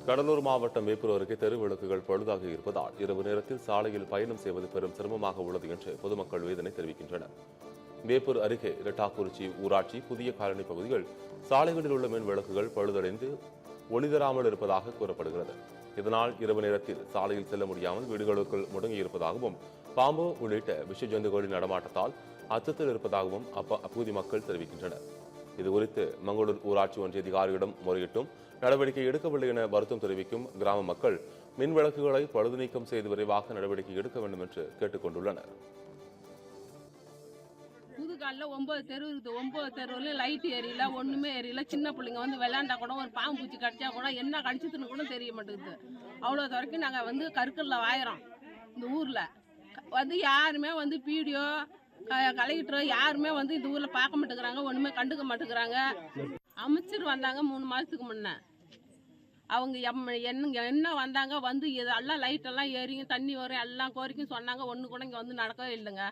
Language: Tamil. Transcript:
கடலூர் மாவட்டம் வேப்பூர் அருகே தெரு விளக்குகள் பழுதாக இருப்பதால் இரவு நேரத்தில் சாலையில் பயணம் செய்வது பெரும் சிரமமாக உள்ளது என்று பொதுமக்கள் வேதனை தெரிவிக்கின்றனர். வேப்பூர் அருகே இரட்டாக்குறிச்சி ஊராட்சி புதிய காலனி பகுதிகள் சாலைகளில் உள்ள மின் விளக்குகள் பழுதடைந்து ஒளிதராமல் இருப்பதாக கூறப்படுகிறது. இதனால் இரவு நேரத்தில் சாலையில் செல்ல முடியாமல் வீடுகளுக்குள் முடங்கியிருப்பதாகவும் பாம்பு உள்ளிட்ட விஷ ஜந்துகளின் நடமாட்டத்தால் அச்சத்தில் இருப்பதாகவும் அப்பகுதி மக்கள் தெரிவிக்கின்றனர். இதுகுறித்து மங்களூர் ஊராட்சி ஒன்றிய அதிகாரியிடம் முறையிட்டும் நடவடிக்கை எடுக்கவில்லை என வருத்தம் தெரிவிக்கும் கிராம மக்கள் மின் விளக்குகளை பழுது நீக்கம் செய்து விரைவாக நடவடிக்கை எடுக்க வேண்டும் என்று கேட்டுக் கொண்டுள்ளனர். புதுக்காலில் 9 தெரு இருக்குது. 9 தெருவில் லைட் எரியல, ஒன்றுமே எரியல. சின்ன பிள்ளைங்க வந்து விளையாண்டா கூட ஒரு பாம்பு பூச்சி கடிச்சா கூட என்ன கடிச்சதுன்னு கூட தெரிய மாட்டேங்குது. அவ்வளோ வரைக்கும் நாங்கள் வந்து கற்கல்ல வாயிறோம். இந்த ஊரில் வந்து யாருமே வந்து பீடியோ கலெக்டர் யாருமே வந்து இந்த ஊரில் பார்க்க மாட்டேங்கிறாங்க, ஒன்றுமே கண்டுக்க மாட்டேங்கிறாங்க. அமைச்சர் வந்தாங்க 3 மாதத்துக்கு முன்னே. அவங்க என்ன வந்தாங்க, வந்து எல்லாம் லைட்டெல்லாம் ஏறிங்க தண்ணி வரும் எல்லாம் கோரிக்கையும் சொன்னாங்க. ஒன்று கூட இங்கே வந்து நடக்கவே இல்லைங்க.